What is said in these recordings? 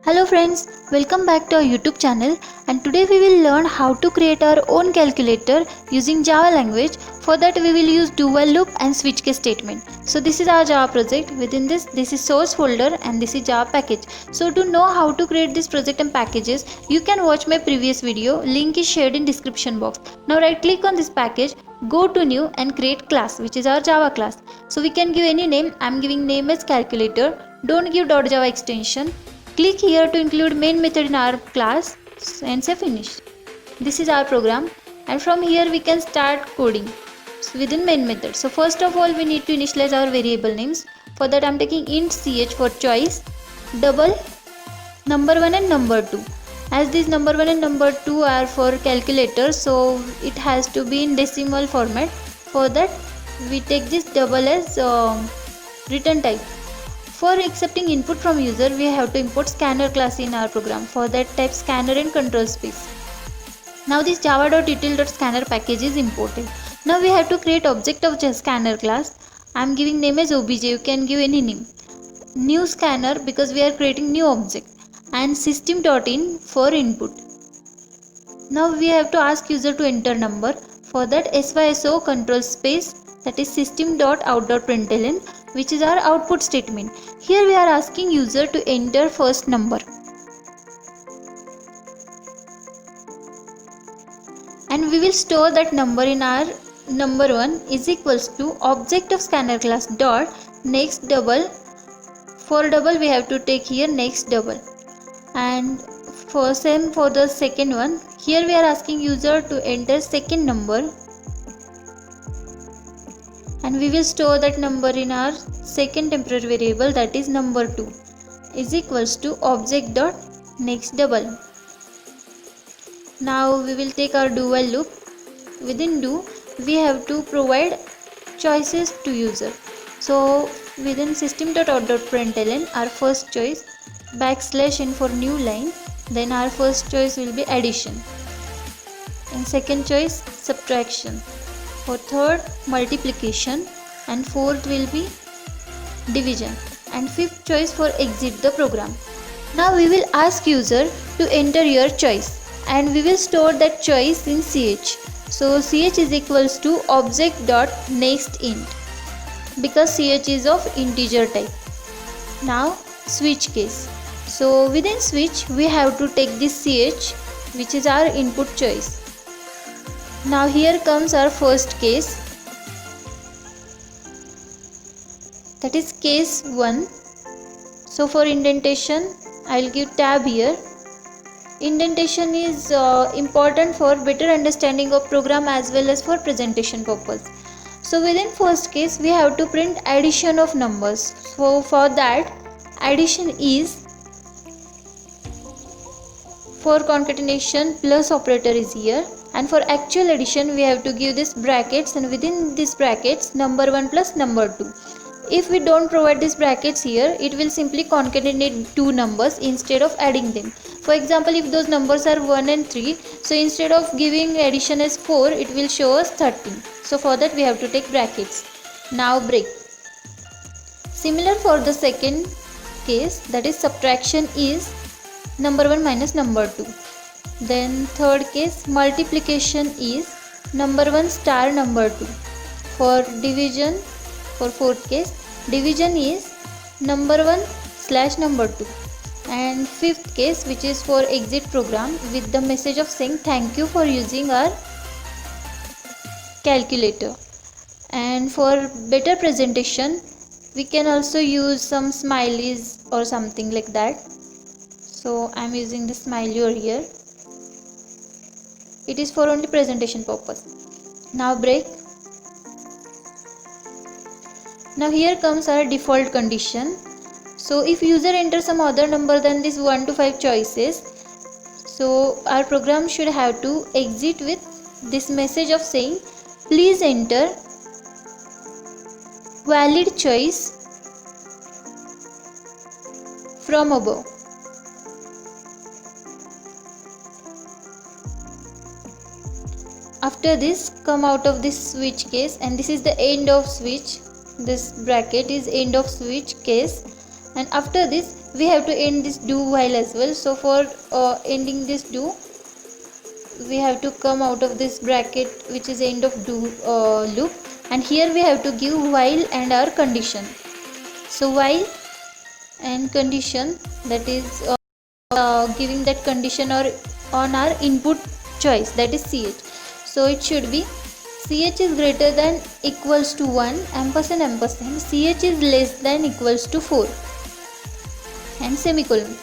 Hello friends, welcome back to our YouTube channel, and today we will learn how to create our own calculator using Java language. For that we will use do while loop and switch case statement. So this is our Java project. Within this is source folder and this is Java package. So to know how to create this project and packages, you can watch my previous video. Link is shared in description box. Now right click on this package, go to new and create class, which is our Java class. So we can give any name. I am giving name as calculator. Don't give .java extension. Click here to include main method in our class and say finish. This is our program, and from here we can start coding within main method. So first of all we need to initialize our variable names. For that I am taking int ch for choice, double number 1 and number 2. As these number 1 and number 2 are for calculator, so it has to be in decimal format. For that we take this double as return type. For accepting input from user, we have to import scanner class in our program. For that type scanner and control space. Now this java.util.scanner package is imported. Now we have to create object of scanner class. I am giving name as obj, you can give any name. New scanner because we are creating new object, and system.in for input. Now we have to ask user to enter number. For that syso control space, that is system.out.println, which is our output statement. Here we are asking user to enter first number, and we will store that number in our number 1 is equals to object of scanner class dot next double. For double we have to take here next double, and for same for the second one, here we are asking user to enter second number, and we will store that number in our second temporary variable, that is number 2 is equals to object dot next double. Now we will take our do while loop. Within do we have to provide choices to user. So within system.out.println, our first choice \n for new line, then our first choice will be addition, and second choice subtraction, for third multiplication, and fourth will be division, and fifth choice for exit the program. Now we will ask user to enter your choice, and we will store that choice in ch. So ch is equals to object dot next int, because ch is of integer type. Now switch case. So within switch we have to take this ch, which is our input choice. Now here comes our first case, that is case 1. So for indentation I will give tab here. Indentation is important for better understanding of program as well as for presentation purpose. So within first case we have to print addition of numbers. So for that addition is, for concatenation plus operator is here, and for actual addition we have to give this brackets, and within this brackets number 1 plus number 2. If we don't provide these brackets here, it will simply concatenate two numbers instead of adding them. For example, if those numbers are 1 and 3, so instead of giving addition as 4, it will show us 13. So for that we have to take brackets. Now break. Similar for the second case, that is subtraction is number 1 minus number 2. Then third case multiplication is number 1 star number 2. For division, for fourth case division is number 1 slash number 2. And fifth case, which is for exit program with the message of saying thank you for using our calculator. And for better presentation we can also use some smileys or something like that. So I am using the smiley over here. It is for only presentation purpose. Now break. Now here comes our default condition. So if user enters some other number than this 1 to 5 choices, so our program should have to exit with this message of saying please enter valid choice from above. After this, come out of this switch case, and this is the end of switch. This bracket is end of switch case, and after this we have to end this do while as well. So for ending this do, we have to come out of this bracket which is end of do loop, and here we have to give while and our condition. So while and condition, that is giving that condition or on our input choice, that is ch. So it should be ch is greater than equals to 1 ampersand ampersand, ch is less than equals to 4 and semicolon.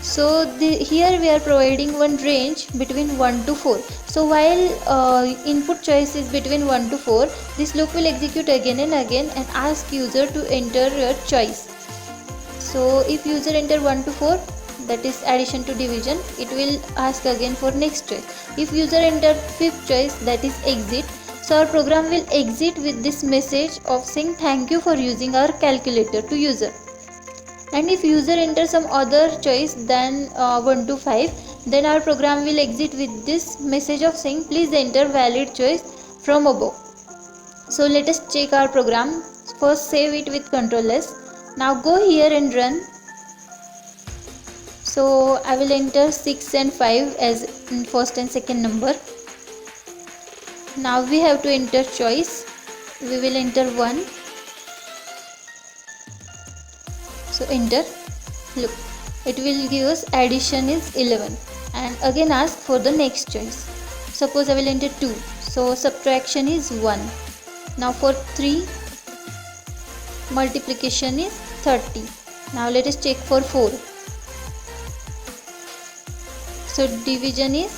So here we are providing one range between 1 to 4. So while input choice is between 1 to 4, this loop will execute again and again and ask user to enter your choice. So if user enter 1 to 4, that is addition to division, it will ask again for next choice. If user enter fifth choice, that is exit, so our program will exit with this message of saying thank you for using our calculator to user. And if user enter some other choice than 1 to 5, then our program will exit with this message of saying please enter valid choice from above. So let us check our program. First save it with Ctrl S. Now go here and run. So I will enter 6 and 5 as first and second number. Now we have to enter choice. We will enter 1. So enter. Look, it will give us addition is 11 and again ask for the next choice. Suppose I will enter 2. So subtraction is 1. Now for 3, multiplication is 30. Now let us check for 4. So division is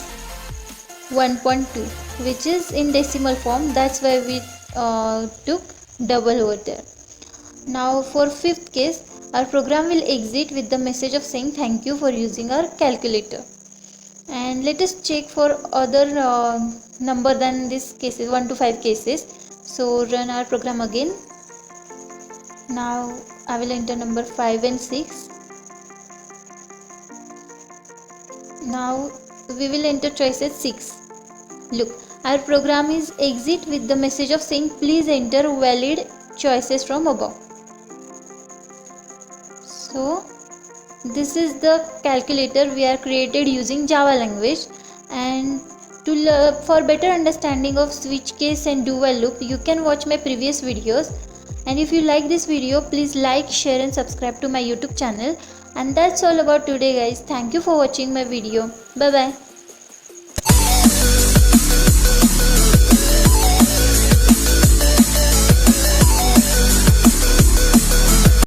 1.2, which is in decimal form. That's why we took double over there. Now for fifth case, our program will exit with the message of saying thank you for using our calculator. And let us check for other number than this cases, 1 to 5 cases. So run our program again. Now I will enter number 5 and 6. Now we will enter choices 6. Look, our program is exit with the message of saying please enter valid choices from above. So this is the calculator we are created using Java language. And for better understanding of switch case and do while loop, you can watch my previous videos. And if you like this video, please like, share and subscribe to my YouTube channel. And that's all about today guys. Thank you for watching my video. Bye bye.